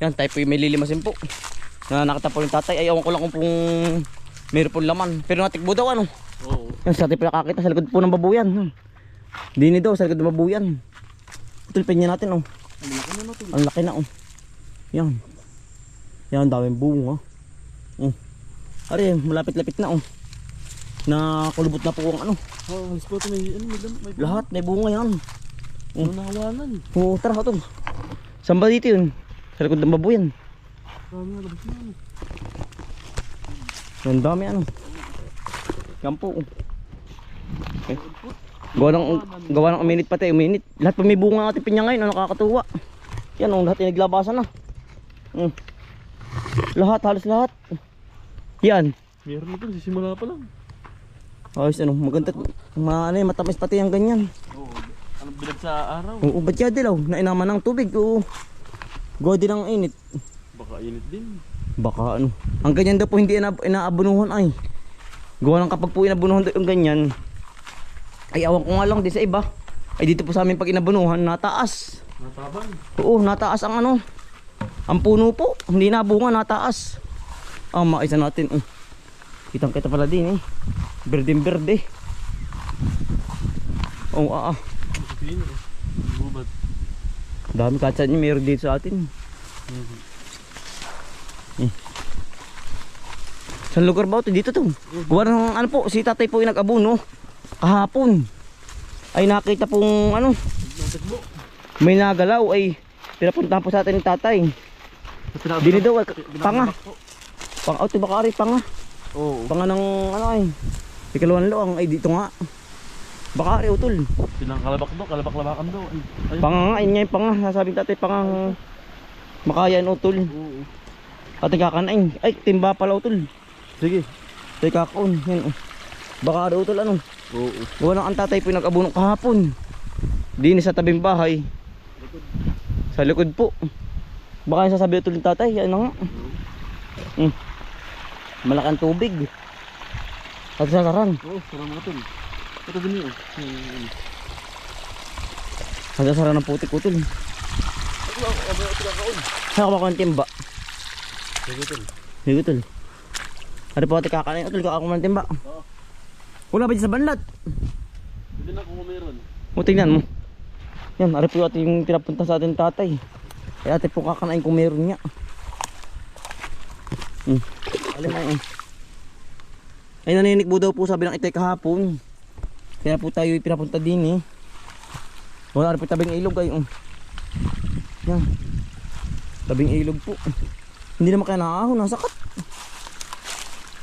Yan, tayo po yung may lilimasin po. Na nakita po yung tatay. Ay, ewan ko lang kung meron po laman. Pero natikbo daw ano. Oo. Yan, sa ating pinakakita sa likod po ng babuyan. Dini daw, sa likod ng babuyan. Tulpin niya natin, oh. Ang laki na natin. Ang laki na, oh. Yan. Yan, daming bunga. Oh. Ari, malapit-lapit na, oh. Nakulubot na po ang ano. Oo, halos po ito may Lahat, may bunga yan. Ano nahawanan? Oo, tara, ito. Saan ba dito yun? Sa likod ng babuyan. Dami na labas na ano. Ang dami, ano. Yan po, oh. Okay. Gawa ng uminit pati, uminit. Lahat pa may bunga natin pinya ngayon, nakakatuwa. Yan, oh, lahat yung naglabasan na. Lahat, halos lahat. Yan. Meron na ito, sisimula pa lang. Ayos, ano, maganda. Matamis pati yung ganyan. Oo. Anong bilag sa araw? Oo, ba't yan dilaw? Nainaman ng tubig, oo. Gawa din ang init. Baka init din. Baka ano. Ang ganyan daw po hindi inaabunuhan ay. Gawa ng kapag po inabunuhan daw yung ganyan. Ay, awan ko nga lang di sa iba. Ay, dito po sa amin pag inabunuhan, nataas. Natabang. Oo, nataas ang ano. Ang puno po, hindi nabunga, nataas. Maisa natin. Kitang kita pala din eh. Berdeng berde. Oo, Pino. Bubat. dami katsan niyo meron dito sa atin. Sa lugar ba ito? Dito to. Gawa ng ano po, si tatay po yung nag-abuno. Kahapon. Ay nakita pong ano. May nagalaw ay pinapuntahan po sa atin ng tatay. Dini daw ay panga. Pang auto bakari panga. Oo. Panga ng ano ay. Ikalawang loang ay dito nga. Bakari utol. Silang kalabak-labakan daw. Ay. Panga nga, yun nga yung panga. Sasabing tatay pangang makayan utol. Oo. Ating kakanain. Ay, timba pala utol. Sige. Tay kakaon. Yan oh. Bakari utol ano. Oo. Gawa ng ang tatay po yung nag-abuno kahapon. Dini sa tabing bahay. Sa likod po. Baka yung sasabi utol ng tatay. Yan na nga. Malakang tubig. At sa sarang. Oo, sarang mga tol. Ito din yun. At sa sarang ng putik utol. Saan ka ba kong timba? Sige tol. Sige utol. Ano po ati kakain utol ka ako ng timba? Oo. Wala ba dyan sa banlat? Hindi na kung meron. O tingnan mo. Yan, ari po ati yung pinapunta sa atin tatay. Ay ate po kakanain kung meron niya. Alin na yun. Ay naninikbo daw po sabi ng itay kahapon. Kaya po tayo pinapunta din eh. Wala rin po tabing ilog ay. Yan. Tabing ilog po. Hindi naman kaya nakahon, nasakat.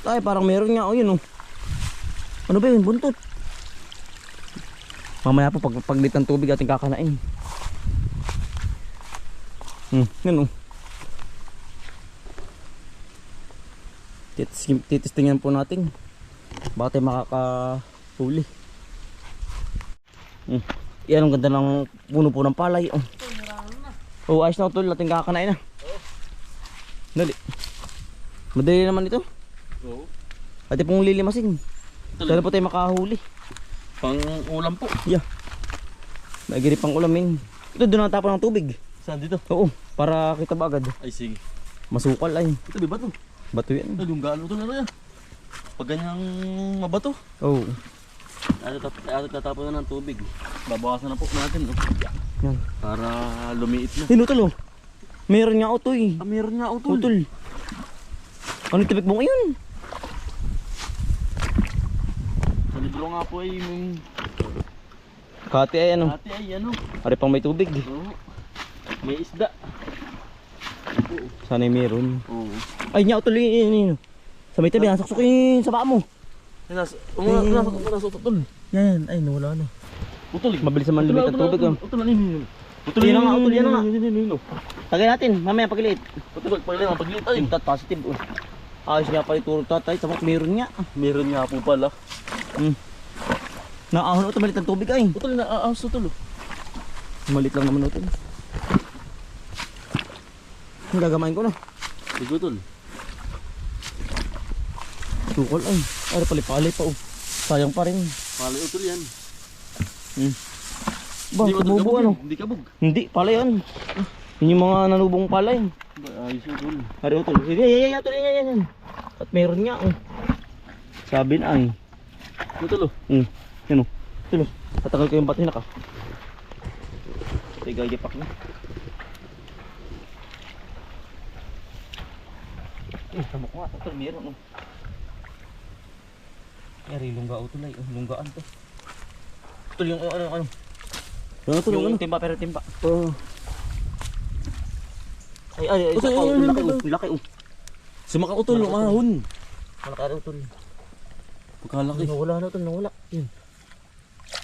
Ay parang meron nga o yun oh. Ano ba yun? Buntot. Mamaya po paglit ng tubig ating kakanain. Yan o. Titistingan po natin. Baka tayo makakahuli. Yan ang ganda ng puno po ng palay. Oh, ayos na utol. Ating kakanain na. Dali. Madali naman ito. Oo. Ate pong lilimasin. Sana po tayo makahuli. Pang ulam po. Yeah. Maigiri pang ulamin. Ito doon natapon ng tubig. Saan dito? Oo, para kita ba agad. Ay sige. Masukal ay. Ito di bato. Bato yan. Ay yung gaano ito na yan. Pag ganyang mabato. Oo. At tatapon na ng tubig. Babawasan na po natin. Yan. Para lumiit na. Hinutol oh. Meron nga utoy. Meron nga utol. Utol. Ano tibig mo ngayon? Sa libro nga po ay Kati ay ano. ate ay ano. Ari pang may tubig. Oo. May isda. Sana meron. Oo. Ay nga utol yun. Sa may tabi, nasaksukin sa paa mo. Nasa utol. Yan, ay nawala na. Utol. Mabilis naman lumit ang tubig oh. Utol na nini. Utol Yan na nga, utol, yan na nga. Nino. Tagay natin, mamaya pagliit. Utol pagliit ay. Tintat positive oh. Ayos nga pala ituro tatay, sabak meron nga. Meron nga po pala. Naahon ito, malit ang tubig ay. Utol na aas utol. Malit lang naman ito. Gagamain ko na. Sige utol. Tukol ay. Ay, palipalay pa oh. Sayang pa rin. Pala utol yan. Ba, kabubo ano? Hindi kabog. Hindi, pala yan. Yun yung mga nanubong palay. Ayos yun tol. Ari utol. Yan, utol, yan. At meron nga oh. Sabi na ay. Ito tol oh. Yan oh. Utol. Tatagal ko yung batina ka. Tigay pak na. Tama ko nga. Utol, meron oh. Ari lungga utol ay. Lunggaan to. Utol yung ano. Yung timba pero timba. Ay, laki oh. Sumaka utol, umahon. Malaki utol. Pagkalaki. Nawala na utol, nawala. Yun.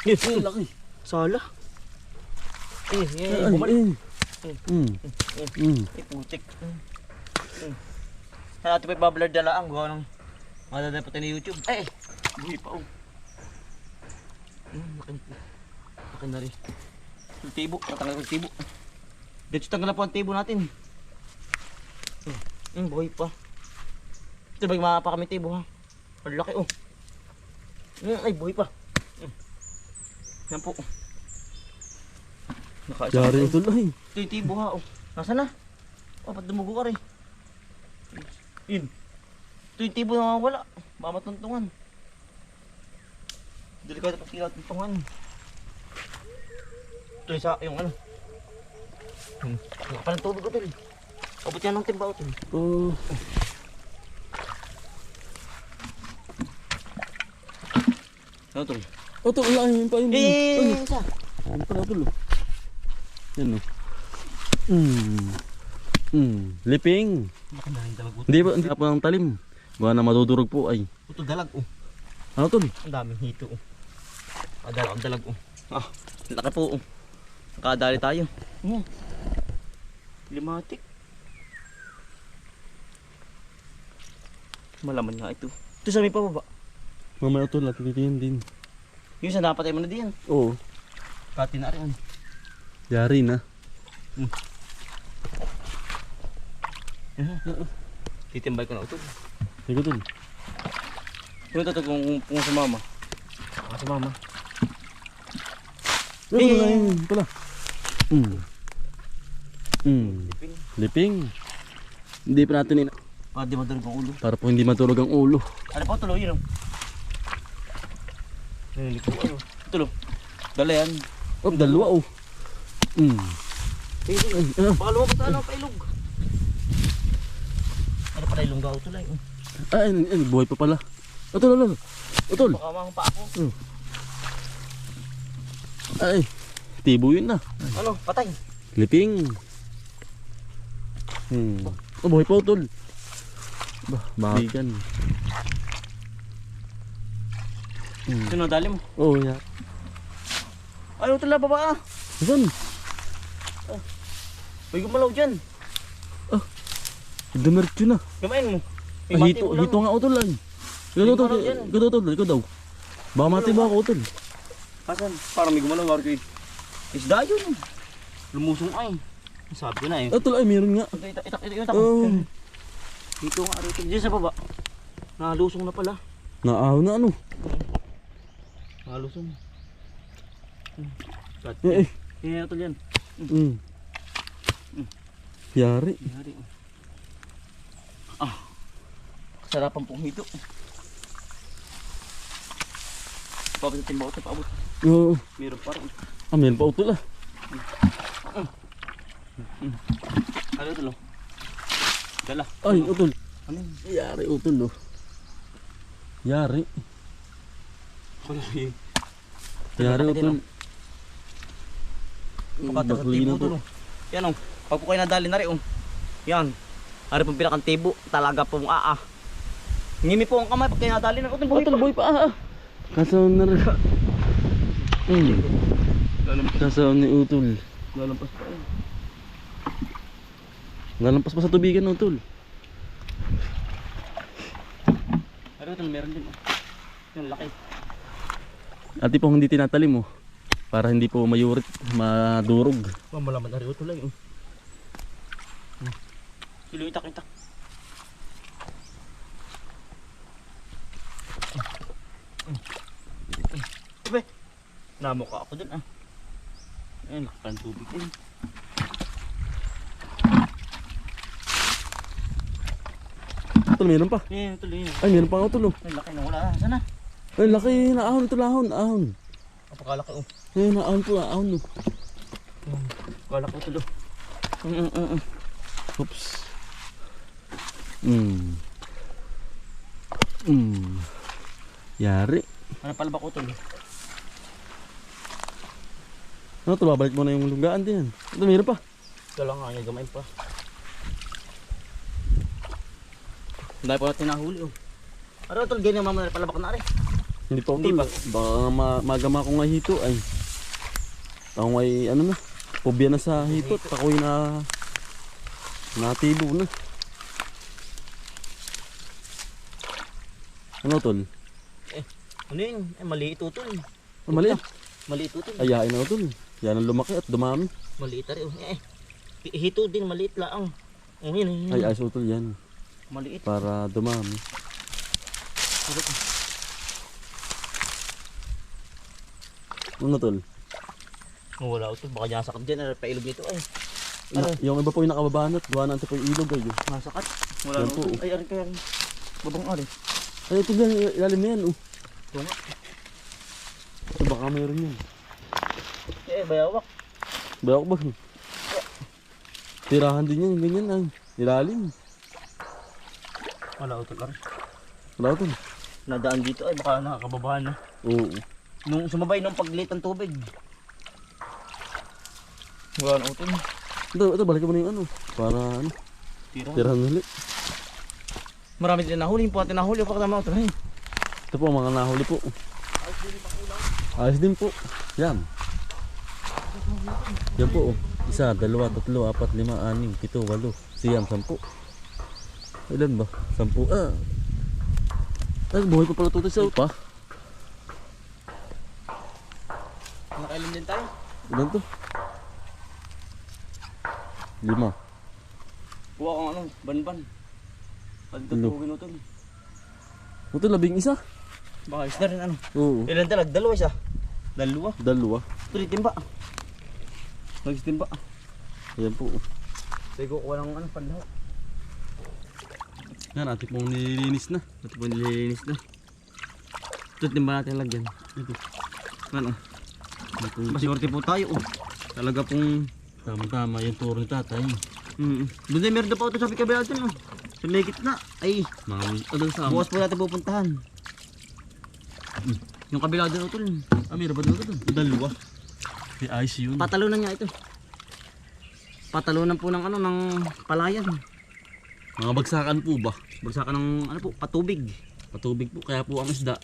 Yes, laki. Sala. Bumalik. Putik. Natin pa ibablur dala ang gawa ng madadapat na YouTube. Buhay pa oh. Laki na rin. Yung tibo, natanggal ko yung tibo. Dito tanggal na po ang tibo natin. Buhay pa. Ito ba mga pa kami tibo ha? Ang laki oh. Ay buhay pa. Yan po. Yari utol ay. Ito yung tibo ha oh. Nasaan na? Ba't dumugo ka rin? Yun. Ito yung tibo na wala. Baka matuntungan. Delikado pag tila tuntungan. Ito yung ano. Wala pa ng tubig utol. Abot yan ng timba utol. Ano utol? Utol, wala yun pa yun. Isa. Ano pala utol oh. Yan oh. Liping. Makanahin dalag utol. Hindi pa ng talim. Baka na madudurog po ay. Utol dalag oh. Ano tol? Ang daming hito oh. Ang dalag oh. Laki po oh. Nakadali tayo. Limatik. Malaman nga ito. Ito sa may pababa. Mamaya utol, natin titingin din. Yung sa napatay mo na diyan. Oo. Kati na rin. Yari na. Titimbay ko na utol. Sige tol. Kung ito kung sumama. Sumama. Wala yun pala. Liping. Hindi pa natin Di matulog ang ulo. para po hindi matulog ang ulo. Ano pa tuloy yun oh. Nililig ko ano. Tuloy. Dala yan. Oh, dalawa oh. Baka lumabas na ano pailog. Ano pala ilong gaw tuloy. Ay, buhay pa pala. Utol. Baka mga pa ako. Ay, tibo yun na. Ano? Patay. Liping. Oh, buhay pa utol. Bagan. Sinadali mo. Oh, yeah. Ay, utol na baba ah. Saan? May gumalaw dyan. Dumiretso na. Gamain mo. Hito nga utol lang. Ikaw daw. Baka mati ba ako utol? Kasan? Parang may gumalaw. Isda yun. Lumusong ay. Sabi ko na eh. Utol ay meron nga. Ito yung takot. Dito nga rito. Diyan sa baba. Nalusong na pala. Naahaw na ano. Nalusong. Ito yan. Yari. Sarapan pong hito. Paabot sa timba ko. Paabot. Oo. Meron pa rin. Meron pa utol ah. Ano ito lo? Dala. Ay, utol. Ano? Yari utol oh. Yari. Yari utol. Pakata sa tibo ito lo. Yan o. Pag po kayo nadali na rin o. Yan. Hari pong pinakang tibo. Talaga pong ngimi po ang kamay pag kayo nadali na. Utol, boy pa Kasaw na rin. Kasaw ni utol. Lalampas pa eh. Nalampas pa sa tubigan utol. Pero ito meron din. Yung laki. Ati po hindi tinatalim oh. Para hindi po mayurit, madurog. Malaman na rin ito lang. Silo itak. Ibe, namukha ako dun Ayun, nakakang tubig din. Utol, meron pa. Eh, utol yun. Ay, meron pa utol. Oh. Ay, laki na wala. Sana? Ay, laki na ahon. Utol, ahon. Ahon. Napakalaki oh. Ay, naahon po. Ahon. Oh. Napakalaki utol oh. Oops. Yari. Ano palabak utol? Ano to, babalik mo na yung lunggaan din. Ito, meron pa. Ito lang nga, gamay pa. Dahil po natin nahuli oh. Ano utol, ganyan mamaya palabak na rin. Hindi pa Hindi utol. pa. Baka magama ko nga hito. Ay. Ako ay ano na. Pobya na sa hito. Ako'y natibo na. Ano tol? Ano yun? Eh, maliit utol. Maliit. Maliit utol. Ayain na tol. Yan ang lumaki at dumami. Maliit na rin oh. Hito din, maliit lang. Ayun. Ay ayos utol yan. Maliit. Para dumami. Ano tol? Oh, wala utol, baka dyan sakit dyan. Pailog nito ay. Yung iba po yung nakababanat. Gawa na po yung ilog ay. Masakat. Wala Yan na po, utol. oh. Ay, arin kaya. Babang ari. Ay ito yan. Ilalim na yan. Oh. Ito nga. So, baka mayroon yan. Bayawak. Bayok ba? Tirahan din yan. Ganyan ay. Ilalim. Wala utol ari. Wala tol. Nadaan dito ay baka nakakababahan na. Oo. Nung sumabay nung pagliit ng tubig. Wala na utol. Ito balikan mo na yung ano. Para ano. Tirahan ulit. Marami din nahuli. Yung po natin nahuli. Pakita mo utol. Ito po mga nahuli po. Ayos din po. Yan. Yan po. 1, 2, 3, 4, 5, 6, 7, 8, 10. Ilan ba? 10. Ay, buhay pa pala ito sa pa. Nakailan din tayo. Ilan to? 5. Kuha kang ano, banban. Pagtutugin utol. Ito 11. Baka isda rin ano. Oo. Ilan talag? Dalawa siya. Dalawa. 2. Tuloy timba. Nagsitimba. Ayan po. Sige, kuha ng ano, panlaw. Yan, ating pong nililinis na. Ito po nililinis na. Ito timba natin lagyan. Ito. Ano? Maswerte po tayo. Oh. Talaga pong... Tama-tama yung turo ni tatay. Doon din meron na pa ito sa kabila dun. Oh. Sa may gitna. Ay, Doon sa bukas po natin pupuntahan. Yung kabila dun utol. meron ba doon? 2. Di ayos yun. Patalunan niya ito. Patalunan po ng ano, ng palayan. Mga bagsakan po ba? Bagsakan ng ano po, patubig. Patubig po. Kaya po ang isda,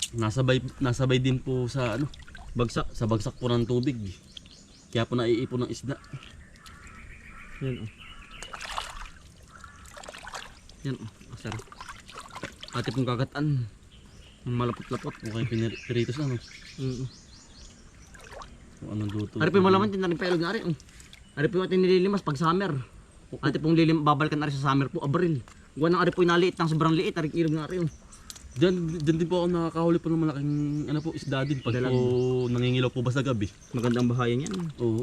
nasabay din po sa ano, bagsak. Sa bagsak po ng tubig. Kaya po naiipon ng isda. Yan o. Yan o, asar. Ate pong kagataan. Malapot-lapot. Okay, piritos na no? Kung anong luto. Ari po yung malaman, tinarin pa ilog na ari. Ari po yung ating nililimas pag summer. Ate pong babalikan na rin sa summer po, abril. Gawa ng ari po yung naliit ng sobrang liit, ari ilog na ari. Diyan din po ako nakakahuli po ng malaking ano po, isda din. Pag Dalag. po nangingilaw po ba sa gabi. Magandang bahayan yan. Oo.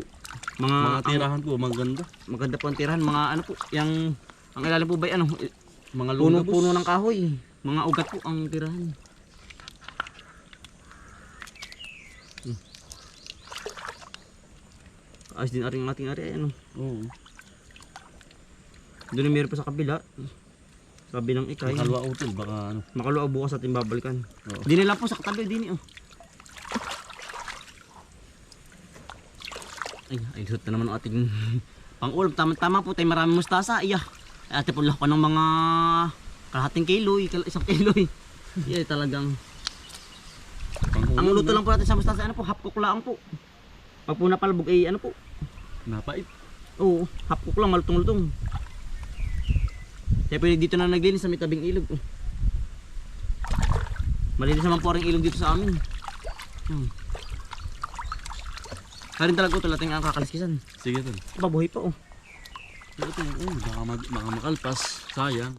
Mga Tirahan po, maganda. maganda po ang tirahan, mga ano po, yung ang ilalim po ba ano, Mga lungabos. puno ng kahoy. Mga ugat po ang tirahan. Ayos din ating ari ano. Oo. Doon yung meron pa sa kabila. Sabi ng ikay. Kalwa utol, baka ano. Makaluwa bukas ating babalikan. Oo. Dini lang po sa katabi, dini oh. Ay lusot na naman ang ating pang-ulam. Tama po tayo, maraming mustasa. Iya. Ay, ate po pa ng mga kalahating kiloy, isang kiloy. Iya talagang. Ang luto lang po natin sa mustasa, ano po, half cook lang po. Pag po napalbog ay ano po. Napait. Oo, half cook lang, malutong-lutong. Kaya pwede dito na naglinis sa may tabing ilog. Malinis naman po rin ilog dito sa amin. Karin talaga ito, lating ang kakaliskisan. Sige tol. Babuhay pa oh. Ito, baka makalpas. Sayang.